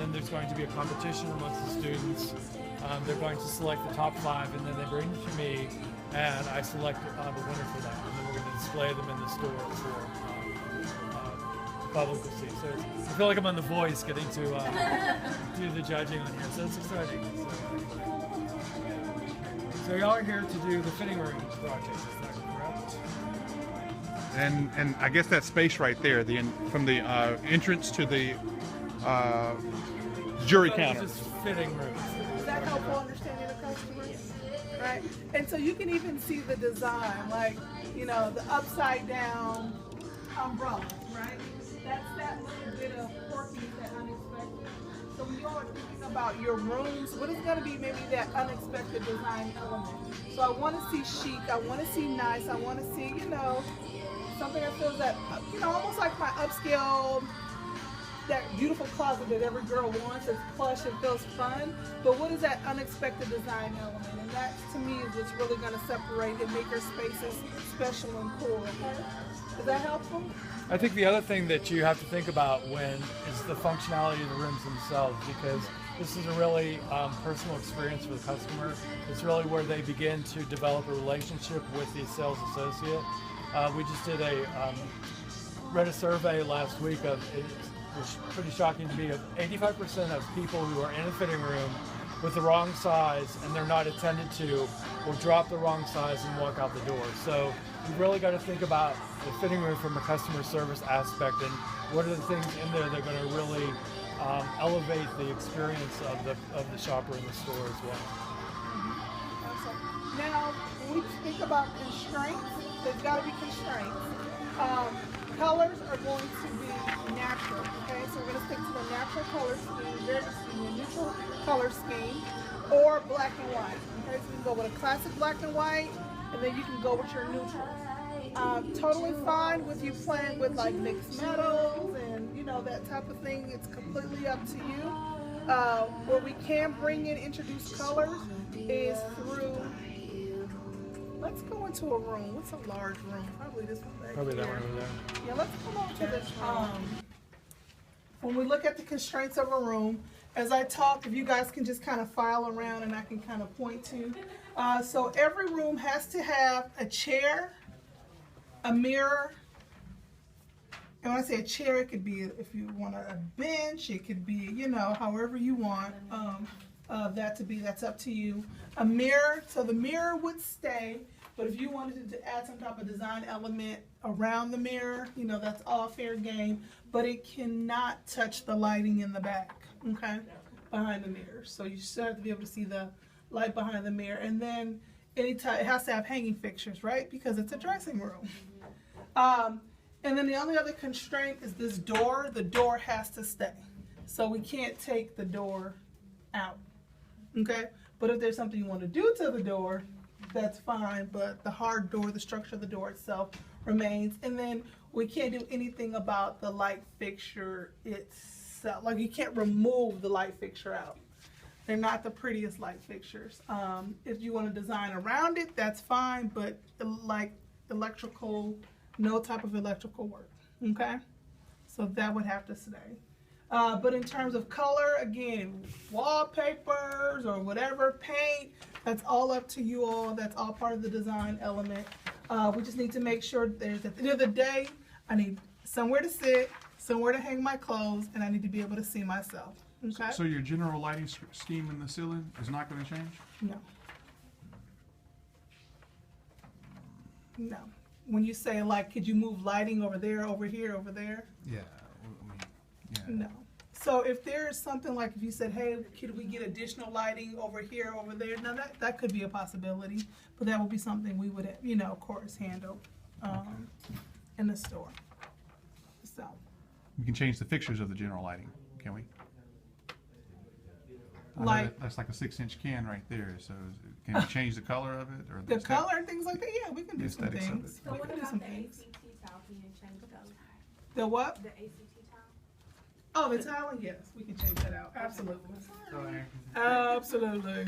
Then there's going to be a competition amongst the students. They're going to select the top 5, and then they bring them to me, and I select the winner for that. And then we're going to display them in the store for public to see. So I feel like I'm on The Voice getting to do the judging on here, so it's exciting. So y'all are here to do the fitting room project, is that correct? And I guess that space right there, from the entrance to the jury counter. Just fitting rooms. Is that helpful understanding the customer? Right? And so you can even see the design, like, you know, the upside down umbrella, right? That's that little bit of quirky, that unexpected. So when you're thinking about your rooms, what is going to be maybe that unexpected design element? So I want to see chic, I want to see nice, I want to see, you know, something that feels that, you know, almost like my upscale, that beautiful closet that every girl wants. It's plush, it feels fun. But what is that unexpected design element? And that, to me, is what's really going to separate and make your spaces special and cool. Okay? Is that helpful? I think the other thing that you have to think about is the functionality of the rooms themselves, because this is a really personal experience for the customer. It's really where they begin to develop a relationship with the sales associate. We just read a survey last week it was pretty shocking to me, of 85% of people who are in a fitting room with the wrong size and they're not attended to will drop the wrong size and walk out the door. So you've really got to think about the fitting room from a customer service aspect, and what are the things in there that are going to really elevate the experience of the shopper in the store as well. Awesome. Now, when we think about constraints, there's got to be constraints. Colors are going to be natural, okay? So we're going to stick to the natural color scheme, a neutral color scheme, or black and white. Okay, so you can go with a classic black and white, and then you can go with your neutral. Totally fine with you playing with like mixed metals and, you know, that type of thing. It's completely up to you. Where we can introduce colors is through. Let's go into a room. What's a large room? Probably this one back Probably here. that one over there. Yeah, let's come on to this room. When we look at the constraints of a room, as I talk, if you guys can just kind of file around and I can kind of point to. So every room has to have a chair, a mirror. And when I say a chair, it could be, if you want a bench, it could be, you know, however you want that to be, that's up to you. A mirror, so the mirror would stay, but if you wanted to add some type of design element around the mirror, you know, that's all fair game, but it cannot touch the lighting in the back, okay, behind the mirror. So you still have to be able to see the light behind the mirror. And then it has to have hanging fixtures, right, because it's a dressing room. And then the only other constraint is this door. The door has to stay. So we can't take the door out, okay? But if there's something you want to do to the door, that's fine, but the hard door, the structure of the door itself remains. And then we can't do anything about the light fixture itself. Like, you can't remove the light fixture out. They're not the prettiest light fixtures. If you want to design around it, that's fine, but like electrical, no type of electrical work, okay? So that would have to stay. But in terms of color, again, wallpapers or whatever, paint, that's all up to you all. That's all part of the design element. We just need to make sure there's, at the end of the day, I need somewhere to sit, somewhere to hang my clothes, and I need to be able to see myself, okay? So your general lighting scheme in the ceiling is not going to change? No. No. When you say, like, could you move lighting over there, over here, over there? Yeah. I mean, yeah. No. So if there is something like, if you said, hey, could we get additional lighting over here, over there? Now that could be a possibility, but that would be something we would, you know, of course, handle in the store. So. We can change the fixtures of the general lighting, can we? Like, that's like a 6-inch can right there. So can we change the color of it, or the color and things like that? Yeah, we can do some aesthetics of things. it. So We what can do about some the things. ACT tile? Can you change the color? The what? The ACT tile? Oh, the tile? Yes, we can change that out. Absolutely. Absolutely.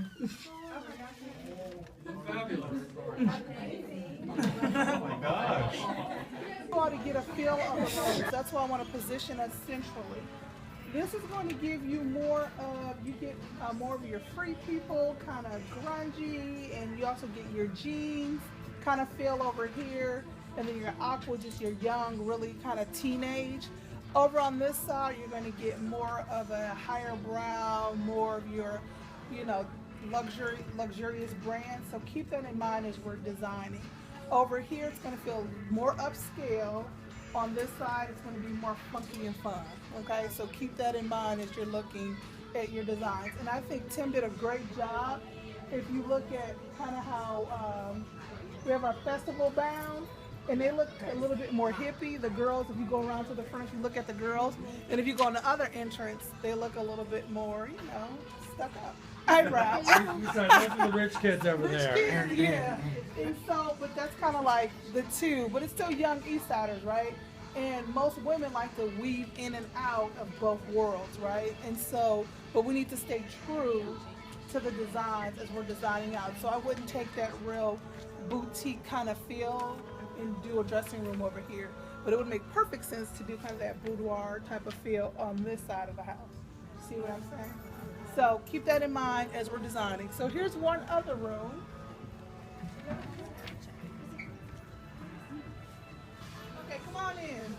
Oh my gosh. I want to get a feel of the rooms. That's why I want to position us centrally. this is going to give you more of, you get more of your free people, kind of grungy, and you also get your jeans kind of feel over here, and then your aqua, just your young, really kind of teenage. Over on this side, you're going to get more of a higher brow, more of your, you know, luxurious brand. So keep that in mind as we're designing. Over here, it's going to feel more upscale. On this side, it's going to be more funky and fun. Okay, so keep that in mind as you're looking at your designs. And I think Tim did a great job. If you look at kind of how we have our festival bound, and they look a little bit more hippie. The girls, if you go around to the front, you look at the girls, and if you go on the other entrance, they look a little bit more, you know, stuck up. Eyebrows. Those are the rich kids over there. Kids, yeah. And so, but that's kind of like the two, but it's still young East Siders, right? And most women like to weave in and out of both worlds, right? And so, but we need to stay true to the designs as we're designing out. So I wouldn't take that real boutique kind of feel and do a dressing room over here. But it would make perfect sense to do kind of that boudoir type of feel on this side of the house. See what I'm saying? So keep that in mind as we're designing. So here's one other room. Okay, come on in.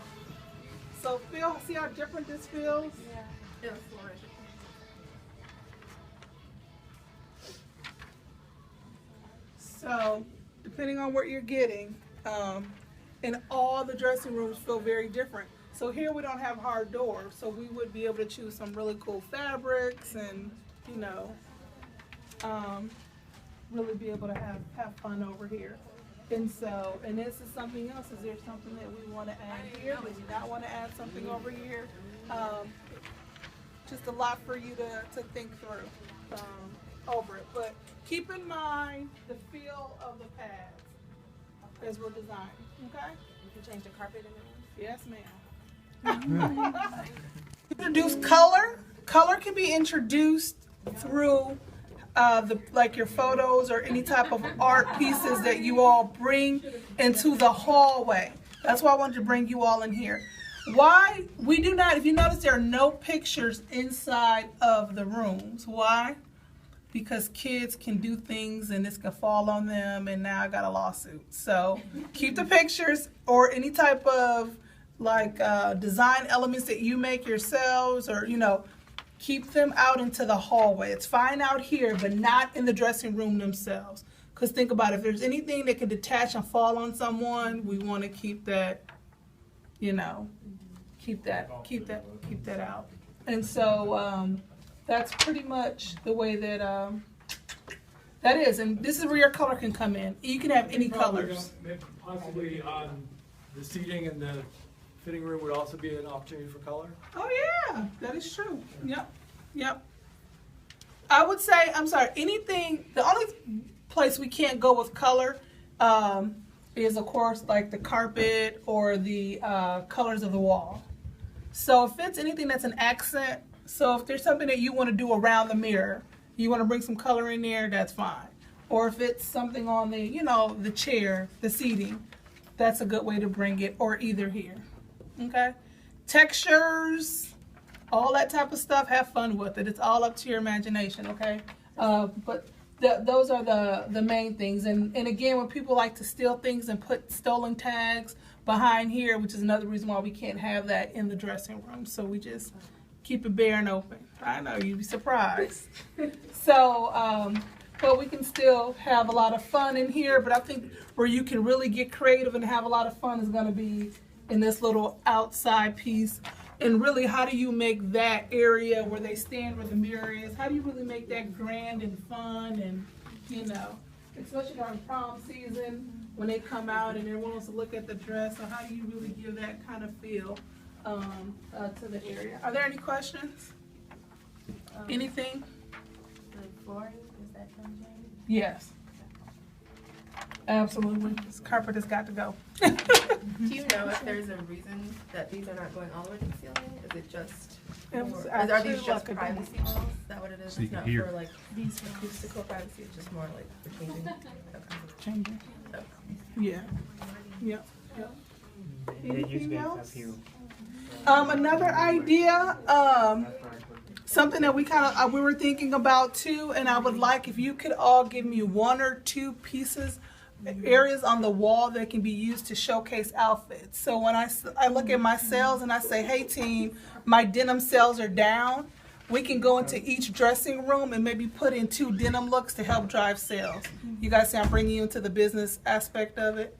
So feel, see how different this feels? Yeah. So depending on what you're getting, and all the dressing rooms feel very different. So here we don't have hard doors, so we would be able to choose some really cool fabrics and, you know, really be able to have fun over here. And so, and this is something else. Is there something that we want to add here? Do we not want to add something over here? Just a lot for you to think through over it. But keep in mind the feel of the pads as we're designing, okay? You can change the carpet in the room. Yes, ma'am. Introduce color. Color can be introduced through like your photos or any type of art pieces that you all bring into the hallway. That's why I wanted to bring you all in here. Why we do not, if you notice, there are no pictures inside of the rooms. Why? Because kids can do things and this can fall on them, and now I got a lawsuit. So keep the pictures or any type of like design elements that you make yourselves, or, you know, keep them out into the hallway. It's fine out here, but not in the dressing room themselves. Because think about it, if there's anything that can detach and fall on someone, we want to keep that, you know, keep that out. And so that's pretty much the way that that is. And this is where your color can come in. You can have any colors. Possibly the seating and the fitting room would also be an opportunity for color. Oh yeah, that is true. Yep. I would say, I'm sorry, anything, the only place we can't go with color is, of course, like the carpet or the colors of the wall. So if it's anything that's an accent, so if there's something that you want to do around the mirror, you want to bring some color in there, that's fine. Or if it's something on the, you know, the chair, the seating, that's a good way to bring it, or either here. Okay? Textures, all that type of stuff, have fun with it. It's all up to your imagination, okay? But those are the main things. And again, when people like to steal things and put stolen tags behind here, which is another reason why we can't have that in the dressing room. So we just keep it bare and open. I know, you'd be surprised. So, but we can still have a lot of fun in here. But I think where you can really get creative and have a lot of fun is going to be in this little outside piece. And really, how do you make that area where they stand, where the mirror is, how do you really make that grand and fun? And, you know, especially during prom season, when they come out and everyone wants to look at the dress, so how do you really give that kind of feel to the area? Are there any questions? Anything? The flooring, is that going to change? Yes. Absolutely. This carpet has got to go. Do you know if there's a reason that these are not going all the way to the ceiling? Is it just, are these just privacy walls? Is that what it is? So you It's can not hear. for like these acoustical privacy, it's just more like for changing? Okay. Changing. Okay. Yeah. Yep. They use Anything space else? up here. Another idea, something that we were thinking about too, and I would like if you could all give me 1 or 2 pieces, areas on the wall that can be used to showcase outfits. So when I look at my sales and I say, hey team, my denim sales are down, we can go into each dressing room and maybe put in 2 denim looks to help drive sales. You guys see I'm bringing you into the business aspect of it.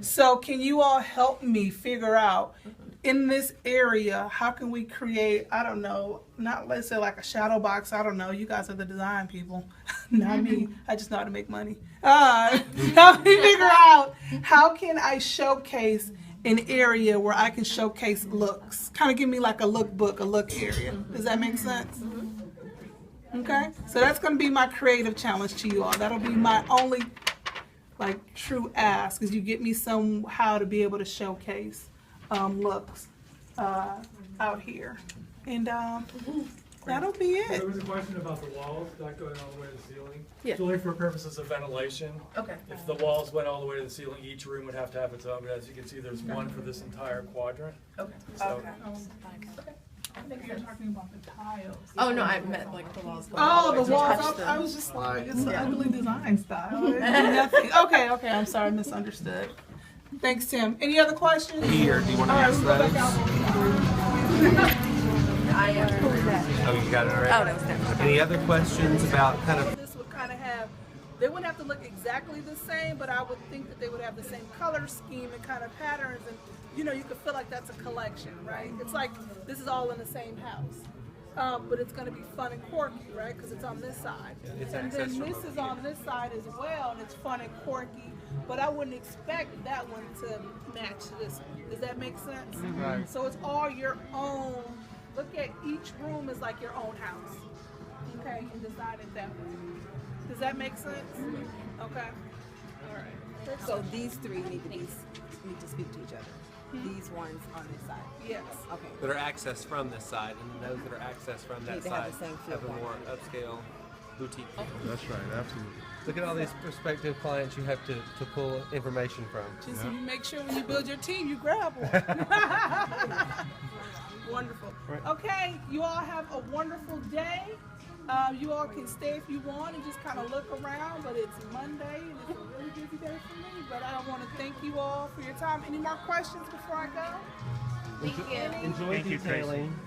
So can you all help me figure out in this area, how can we create, I don't know, not let's say like a shadow box, I don't know, you guys are the design people, not me, I just know how to make money. Help me figure out how can I showcase an area where I can showcase looks. Kind of give me like a lookbook, a look area. Does that make sense? Okay, so that's gonna be my creative challenge to you all. That'll be my only like true ask, is you get me somehow to be able to showcase looks out here, and that'll be it. There was a question about the walls not going all the way to the ceiling. Yeah. It's only for purposes of ventilation. Okay. If the walls went all the way to the ceiling, each room would have to have its own. But as you can see, there's one for this entire quadrant. Okay. So, I think you're talking about the tiles. Oh no, I meant like the walls. Going all Oh, way the to walls touch up. them. I was just like, it's an ugly design style. Nothing. Okay, I'm sorry, I misunderstood. Thanks, Tim. Any other questions? Here, do you want to ask We'll go those? back out. Oh, you got it already? Oh, that was next. Any other questions about kind of This would kind of have, they wouldn't have to look exactly the same, but I would think that they would have the same color scheme and kind of patterns, and you know, you could feel like that's a collection, right? It's like this is all in the same house, but it's going to be fun and quirky, right? Because it's on this side, it's and access then from this is on this side as well, and it's fun and quirky. But I wouldn't expect that one to match this one. Does that make sense? Right. So it's all your own. Look at each room as like your own house, okay, and design it that way. Does that make sense? Okay. All right. So these 3 need to speak to each other. These ones on this side. Yes. Okay. that are accessed from this side, and then those that are accessed from that Need to have side the same feel have a back. more upscale boutique feel. That's right, absolutely. Look at all these prospective clients you have to pull information from. Just so you make sure when you build your team, you grab one. Wonderful. Right. Okay, you all have a wonderful day. You all can stay if you want and just kind of look around, but it's Monday and it's a really busy day for me. But I want to thank you all for your time. Any more questions before I go? Enjoy Thank you, Tracy. detailing.